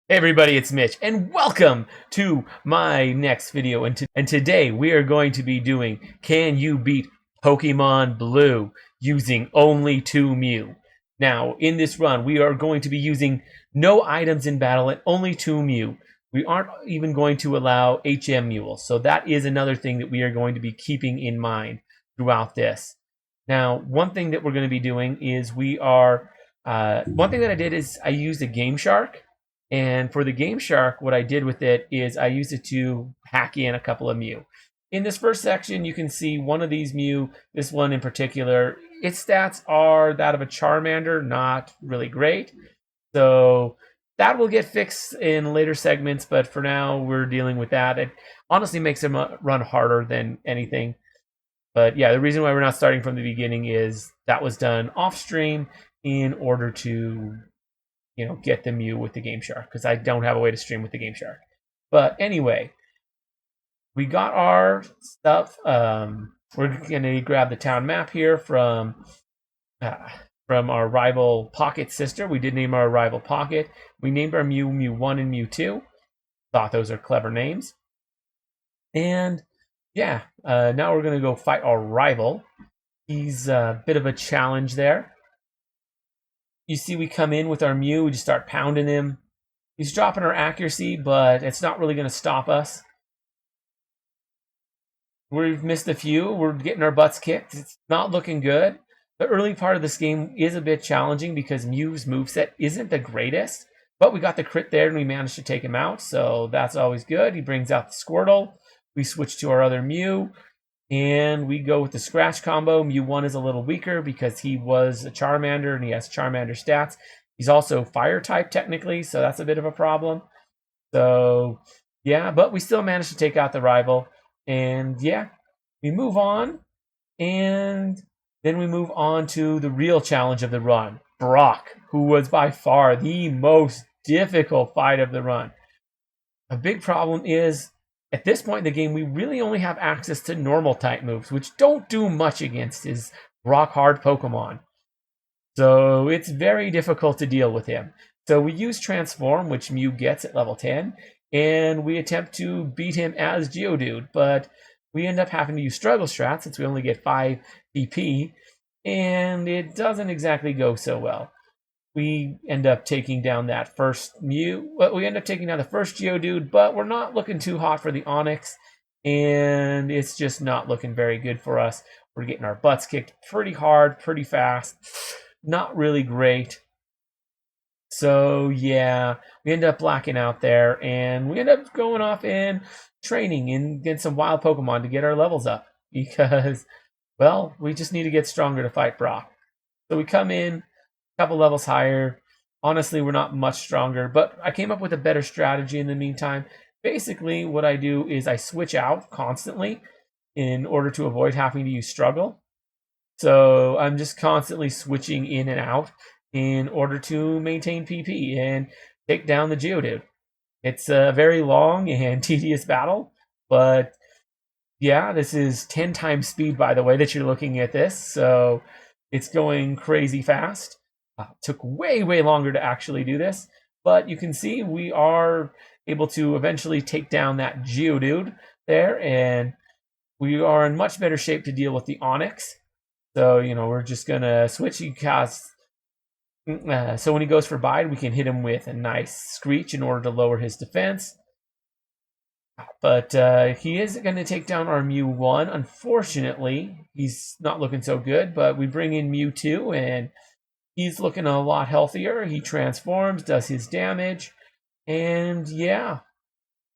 Hey everybody, it's Mitch, and welcome to my next video. And today we are going to be doing Can You Beat Pokemon Blue using only 2 Mew. Now, in this run, we are going to be using no items in battle and only 2 Mew. We aren't even going to allow HM Mules, so that is another thing that we are going to be keeping in mind throughout this. Now, one thing that we're going to be doing is one thing that I did is I used a Game Shark. And for the Game Shark, what I did with it is I used it to hack in a couple of Mew. In this first section, you can see one of these Mew, this one in particular, its stats are that of a Charmander, not really great. So that will get fixed in later segments, but for now, we're dealing with that. It honestly makes him run harder than anything. But yeah, the reason why we're not starting from the beginning is that was done off stream in order to get the Mew with the Game Shark because I don't have a way to stream with the Game Shark. But anyway, we got our stuff. We're gonna grab the town map here from our rival Pocket sister. We did name our rival Pocket. We named our Mew Mew 1 and Mew 2. Thought those are clever names. And yeah, now we're gonna go fight our rival. He's a bit of a challenge there. You see we come in with our Mew, we just start pounding him. He's dropping our accuracy, but it's not really going to stop us. We've missed a few. We're getting our butts kicked. It's not looking good. The early part of this game is a bit challenging because Mew's moveset isn't the greatest, but we got the crit there and we managed to take him out, so that's always good. He brings out the Squirtle. We switch to our other Mew. And we go with the Scratch combo. Mew 1 is a little weaker because he was a Charmander and he has Charmander stats. He's also Fire type technically, so that's a bit of a problem. So, yeah, but we still managed to take out the rival. And yeah, we move on. And then we move on to the real challenge of the run. Brock, who was by far the most difficult fight of the run. A big problem is at this point in the game, we really only have access to normal type moves, which don't do much against his rock hard Pokemon. So it's very difficult to deal with him. So we use Transform, which Mew gets at level 10, and we attempt to beat him as Geodude, but we end up having to use Struggle Strat since we only get 5 PP, and it doesn't exactly go so well. We end up taking down that first Mew. Well, we end up taking down the first Geodude, but we're not looking too hot for the Onix, and it's just not looking very good for us. We're getting our butts kicked pretty hard, pretty fast. Not really great. So yeah, we end up blacking out there, and we end up going off and training and get some wild Pokemon to get our levels up because, well, we just need to get stronger to fight Brock. So we come in couple levels higher. Honestly, we're not much stronger, but I came up with a better strategy in the meantime. Basically, what I do is I switch out constantly in order to avoid having to use struggle. So I'm just constantly switching in and out in order to maintain PP and take down the Geodude. It's a very long and tedious battle, but yeah, this is 10 times speed, by the way, that you're looking at this. So it's going crazy fast. Took way longer to actually do this, but you can see we are able to eventually take down that Geodude there, and we are in much better shape to deal with the Onix. So, we're just going to switch. So when he goes for Bide, we can hit him with a nice Screech in order to lower his defense. But he is going to take down our Mew 1. Unfortunately, he's not looking so good, but we bring in Mew 2, and he's looking a lot healthier. He transforms, does his damage, and yeah,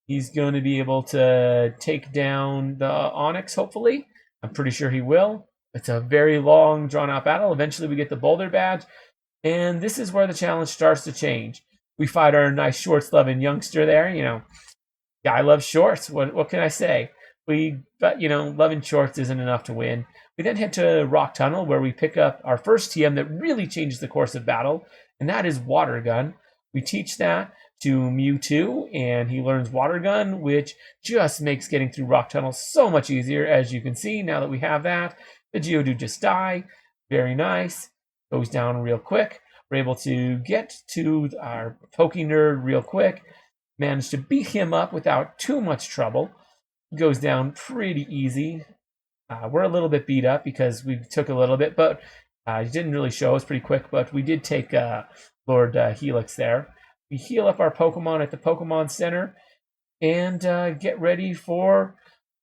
he's going to be able to take down the Onix, hopefully. I'm pretty sure he will. It's a very long, drawn-out battle. Eventually, we get the Boulder Badge, and this is where the challenge starts to change. We fight our nice shorts-loving youngster there. Guy loves shorts. What can I say? But loving shorts isn't enough to win. We then head to Rock Tunnel, where we pick up our first TM that really changes the course of battle, and that is Water Gun. We teach that to Mewtwo, and he learns Water Gun, which just makes getting through Rock Tunnel so much easier. As you can see, now that we have that, the Geodude just die. Very nice. Goes down real quick. We're able to get to our Poke Nerd real quick. Managed to beat him up without too much trouble. Goes down pretty easy. We're a little bit beat up because we took a little bit, but he didn't really show us pretty quick. But we did take Lord Helix there. We heal up our Pokemon at the Pokemon Center and get ready for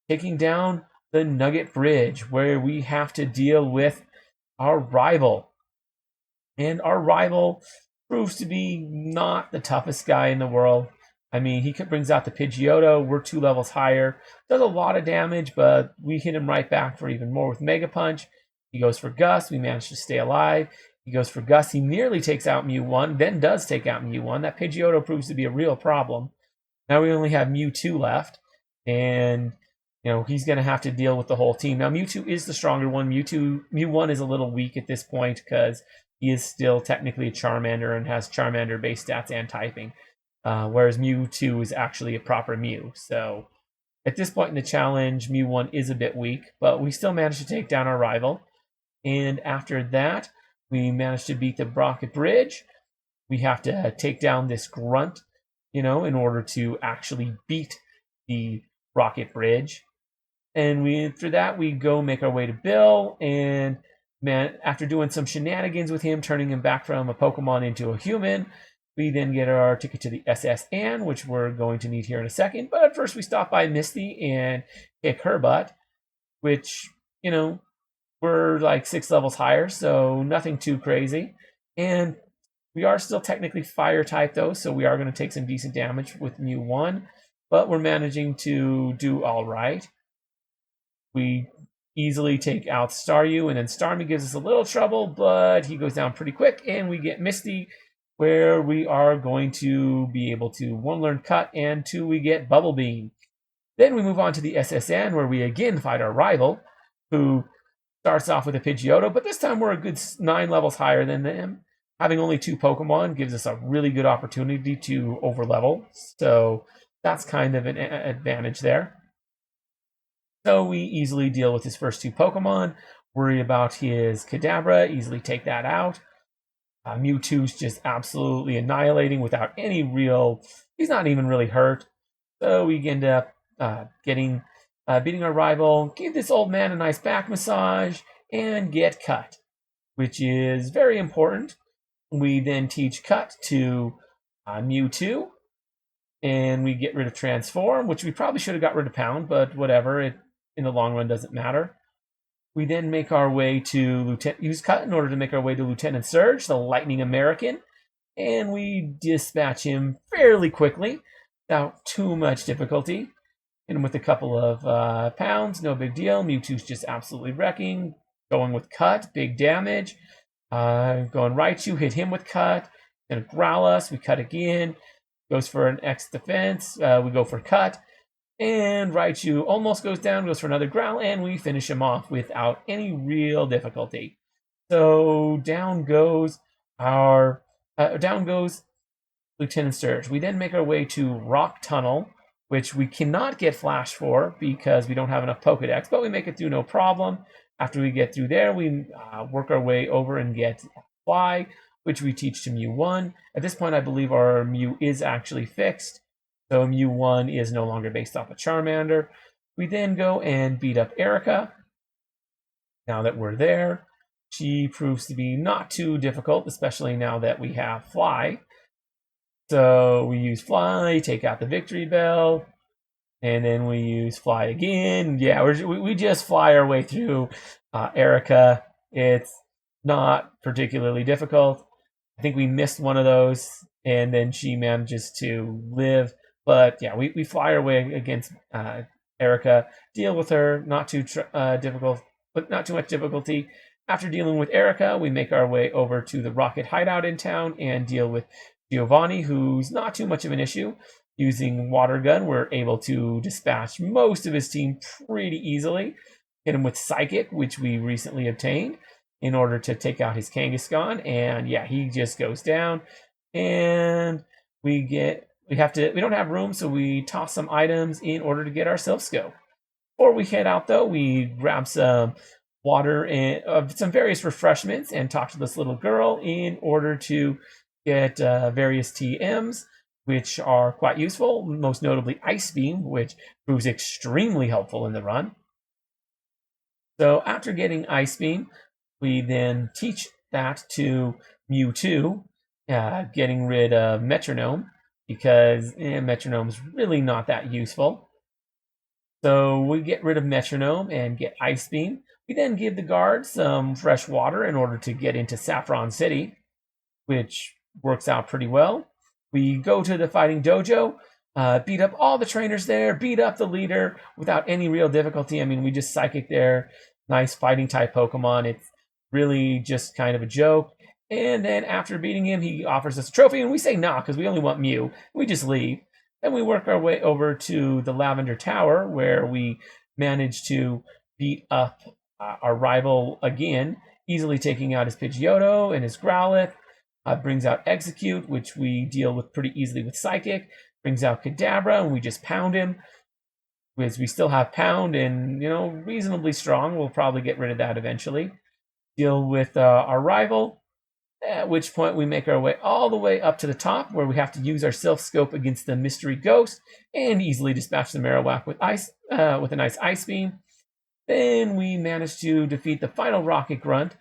taking down the Nugget Bridge, where we have to deal with our rival. And our rival proves to be not the toughest guy in the world. I mean, he brings out the Pidgeotto. We're 2 levels higher. Does a lot of damage, but we hit him right back for even more with Mega Punch. He goes for Gust. We manage to stay alive. He goes for Gust. He nearly takes out Mew 1, then does take out Mew 1. That Pidgeotto proves to be a real problem. Now we only have Mewtwo left, and he's going to have to deal with the whole team. Now Mewtwo is the stronger one. Mew 1 is a little weak at this point because he is still technically a Charmander and has Charmander base stats and typing, whereas Mewtwo is actually a proper Mew. So at this point in the challenge, Mew 1 is a bit weak, but we still managed to take down our rival. And after that, we managed to beat the Rocket Bridge. We have to take down this Grunt, in order to actually beat the Rocket Bridge. And after that, we go make our way to Bill, and after doing some shenanigans with him, turning him back from a Pokemon into a human, we then get our ticket to the SS Anne, which we're going to need here in a second. But first, we stop by Misty and kick her butt, which, we're like 6 levels higher, so nothing too crazy. And we are still technically fire type though, so we are going to take some decent damage with Mew 1, but we're managing to do all right. We easily take out Staryu, and then Starmie gives us a little trouble, but he goes down pretty quick, and we get Misty, where we are going to be able to 1 learn Cut, and 2 we get Bubble Beam. Then we move on to the SSN, where we again fight our rival, who starts off with a Pidgeotto, but this time we're a good 9 levels higher than them. Having only 2 Pokemon gives us a really good opportunity to overlevel, so that's kind of an advantage there. So we easily deal with his first 2 Pokemon, worry about his Kadabra, easily take that out. Mewtwo's just absolutely annihilating without any real... He's not even really hurt. So we end up beating our rival, give this old man a nice back massage, and get Cut, which is very important. We then teach Cut to Mewtwo, and we get rid of Transform, which we probably should have got rid of Pound, but whatever, it in the long run doesn't matter. We then make our way to use Cut in order to make our way to Lieutenant Surge, the Lightning American, and we dispatch him fairly quickly without too much difficulty. And with a couple of pounds, no big deal. Mewtwo's just absolutely wrecking. Going with Cut, big damage. Going Raichu, hit him with Cut. Gonna growl us, we Cut again. Goes for an X defense. We go for Cut. And Raichu almost goes down, goes for another growl, and we finish him off without any real difficulty. So down goes Lieutenant Surge. We then make our way to Rock Tunnel, which we cannot get Flash for because we don't have enough Pokedex, but we make it through no problem. After we get through there, we work our way over and get Fly, which we teach to Mew 1. At this point, I believe our Mew is actually fixed. So Mew 1 is no longer based off of Charmander. We then go and beat up Erica. Now that we're there, she proves to be not too difficult, especially now that we have Fly. So we use Fly, take out the Victory Bell, and then we use Fly again. Yeah, we just fly our way through Erica. It's not particularly difficult. I think we missed one of those, and then she manages to live. But yeah, we fly our way against Erica, deal with her, not too difficult, but not too much difficulty. After dealing with Erica, we make our way over to the Rocket hideout in town and deal with Giovanni, who's not too much of an issue. Using Water Gun, we're able to dispatch most of his team pretty easily. Hit him with Psychic, which we recently obtained, in order to take out his Kangaskhan. And yeah, he just goes down. And we don't have room, so we toss some items in order to get our Silph Scope. Before we head out, though, we grab some water and some various refreshments and talk to this little girl in order to get various TMs, which are quite useful, most notably Ice Beam, which proves extremely helpful in the run. So after getting Ice Beam, we then teach that to Mewtwo, getting rid of Metronome, because Metronome's really not that useful. So we get rid of Metronome and get Ice Beam. We then give the guard some fresh water in order to get into Saffron City, which works out pretty well. We go to the fighting dojo, beat up all the trainers there, beat up the leader without any real difficulty. I mean, we just psychic their nice fighting type Pokemon. It's really just kind of a joke. And then after beating him, he offers us a trophy, and we say nah because we only want Mew. We just leave. Then we work our way over to the Lavender Tower, where we manage to beat up our rival again, easily taking out his Pidgeotto and his Growlithe. Brings out Execute, which we deal with pretty easily with Psychic. Brings out Kadabra, and we just pound him. Because we still have Pound, and reasonably strong. We'll probably get rid of that eventually. Deal with our rival. At which point we make our way all the way up to the top, where we have to use our Silph Scope against the Mystery Ghost, and easily dispatch the Marowak with a nice Ice Beam. Then we manage to defeat the final Rocket Grunt.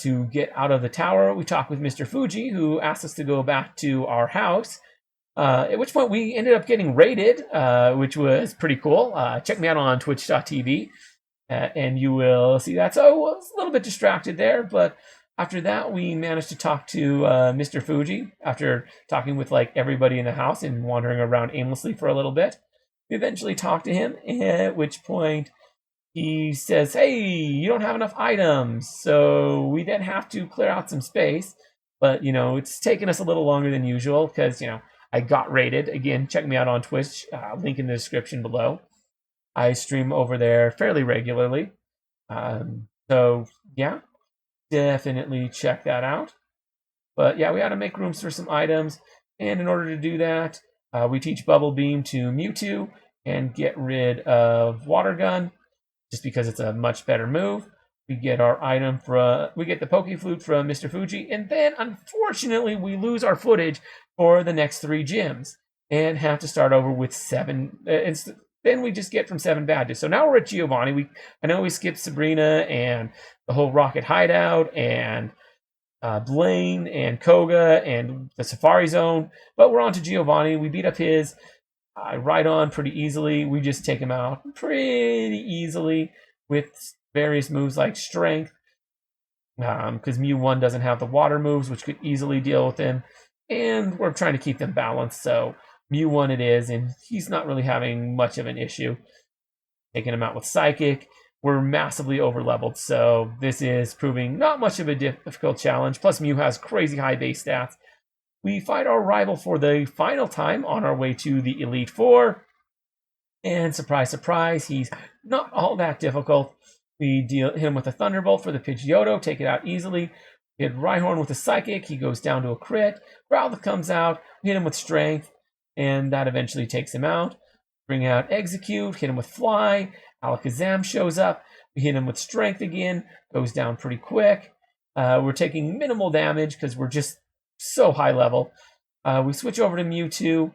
To get out of the tower, we talk with Mr. Fuji, who asks us to go back to our house. At which point we ended up getting raided, which was pretty cool. Check me out on twitch.tv, and you will see that. So I was a little bit distracted there, but after that, we managed to talk to Mr. Fuji after talking with everybody in the house and wandering around aimlessly for a little bit. We eventually talked to him, at which point he says, hey, you don't have enough items. So we then have to clear out some space. But, it's taken us a little longer than usual because, I got raided. Again, check me out on Twitch. Link in the description below. I stream over there fairly regularly. So, yeah, definitely check that out. But, yeah, we had to make rooms for some items. And in order to do that, we teach Bubble Beam to Mewtwo and get rid of Water Gun, just because it's a much better move. We get our item we get the Poke Flute from Mr. Fuji, and then unfortunately we lose our footage for the next 3 gyms and have to start over with 7. Then we just get from 7 badges. So now we're at Giovanni. I know we skipped Sabrina and the whole Rocket Hideout and Blaine and Koga and the Safari Zone, but we're on to Giovanni. We beat up his Rhydon pretty easily. We just take him out pretty easily with various moves like Strength, because Mew 1 doesn't have the water moves, which could easily deal with him, and we're trying to keep them balanced, so Mew 1 it is, and he's not really having much of an issue. Taking him out with Psychic. We're massively over-leveled, so this is proving not much of a difficult challenge, plus Mew has crazy high base stats. We fight our rival for the final time on our way to the Elite Four. And surprise, surprise, he's not all that difficult. We hit him with a Thunderbolt for the Pidgeotto, take it out easily. We hit Rhyhorn with a Psychic, he goes down to a crit. Growlithe comes out, we hit him with Strength, and that eventually takes him out. Bring out Execute, hit him with Fly. Alakazam shows up, we hit him with Strength again, goes down pretty quick. We're taking minimal damage because we're just so high level. We switch over to Mewtwo,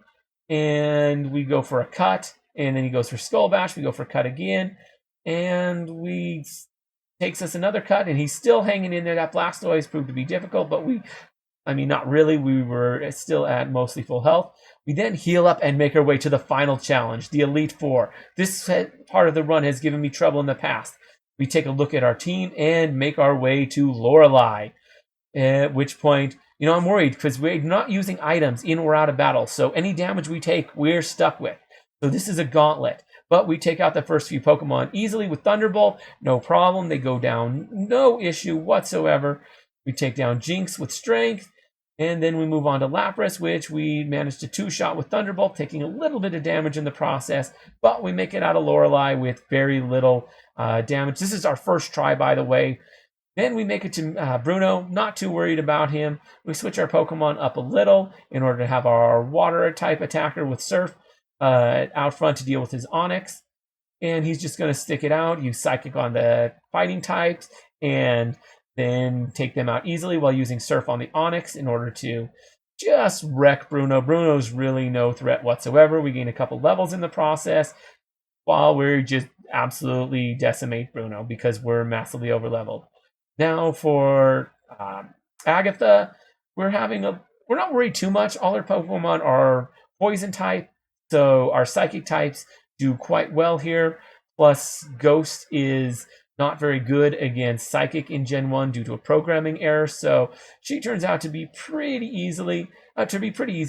and we go for a cut, and then he goes for Skull Bash. We go for cut again, and takes us another cut, and he's still hanging in there. That Blastoise proved to be difficult, but not really. We were still at mostly full health. We then heal up and make our way to the final challenge, the Elite Four. This part of the run has given me trouble in the past. We take a look at our team and make our way to Lorelei, at which point, I'm worried because we're not using items in or out of battle. So any damage we take, we're stuck with. So this is a gauntlet. But we take out the first few Pokemon easily with Thunderbolt. No problem. They go down. No issue whatsoever. We take down Jinx with Strength. And then we move on to Lapras, which we managed to 2-shot with Thunderbolt, taking a little bit of damage in the process. But we make it out of Lorelei with very little damage. This is our first try, by the way. Then we make it to Bruno, not too worried about him. We switch our Pokemon up a little in order to have our water type attacker with Surf out front to deal with his Onix. and he's just going to stick it out. You psychic on the fighting types, and then take them out easily while using Surf on the Onyx in order to just wreck Bruno. Bruno's really no threat whatsoever. We gain a couple levels in the process while we're just absolutely decimate Bruno because we're massively overleveled. Now for Agatha, we're not worried too much. All our Pokemon are poison type, so our psychic types do quite well here. Plus, Ghost is not very good against Psychic in Gen 1 due to a programming error, so she turns out to be pretty easy.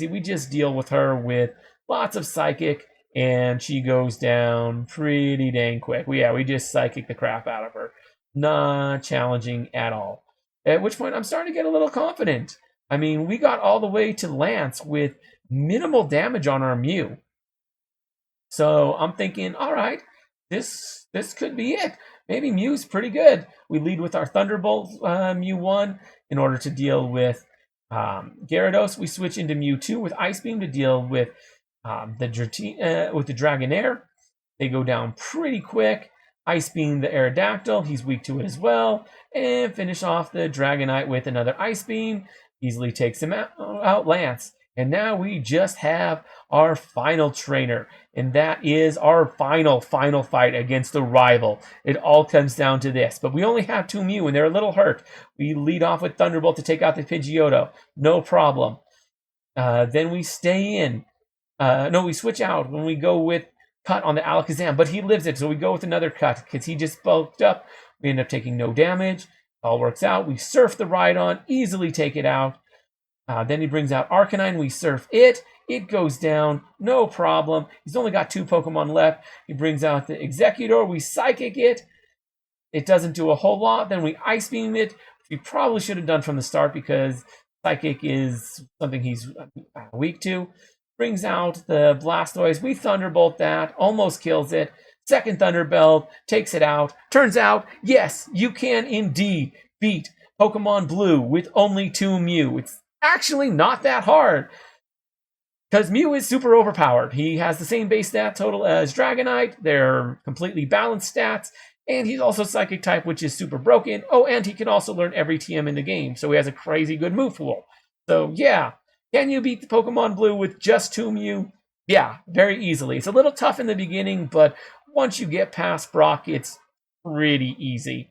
We just deal with her with lots of Psychic, and she goes down pretty dang quick. We just Psychic the crap out of her. Not challenging at all. At which point, I'm starting to get a little confident. I mean, we got all the way to Lance with minimal damage on our Mew. So I'm thinking, all right, this could be it. Maybe Mew's pretty good. We lead with our Thunderbolt Mew 1 in order to deal with Gyarados. We switch into Mew 2 with Ice Beam to deal with the Dragonair. They go down pretty quick. Ice Beam the Aerodactyl. He's weak to it as well. And finish off the Dragonite with another Ice Beam. Easily takes him out Lance. And now we just have our final trainer. And that is our final fight against the rival. It all comes down to this. But we only have 2 Mew, and they're a little hurt. We lead off with Thunderbolt to take out the Pidgeotto. No problem. Then we stay in. We switch out when we go with Cut on the Alakazam. But he lives it, so we go with another Cut because he just bulked up. We end up taking no damage. All works out. We Surf the Rhydon, easily take it out. Then he brings out Arcanine. We Surf it. It goes down. No problem. He's only got 2 Pokemon left. He brings out the Executor. We Psychic it. It doesn't do a whole lot. Then we Ice Beam it, which we probably should have done from the start because Psychic is something he's weak to. Brings out the Blastoise. We Thunderbolt that. Almost kills it. Second Thunderbolt. Takes it out. Turns out, yes, you can indeed beat Pokemon Blue with only 2 Mew. It's actually not that hard because Mew is super overpowered. He has the same base stat total as Dragonite. They're completely balanced stats, and he's also Psychic type, which is super broken. Oh, and he can also learn every TM in the game, so he has a crazy good move pool. So yeah, can you beat the Pokemon Blue with just 2 Mew? Yeah, very easily. It's a little tough in the beginning, but once you get past Brock, it's pretty easy.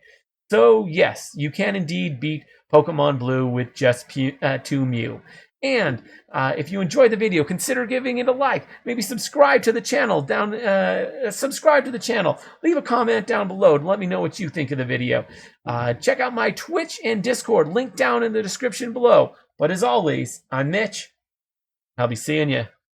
So yes, you can indeed beat Pokemon Blue with just 2 Mew. And if you enjoyed the video, consider giving it a like. Maybe subscribe to the channel Leave a comment down below and let me know what you think of the video. Check out my Twitch and Discord, link down in the description below. But as always, I'm Mitch. I'll be seeing you.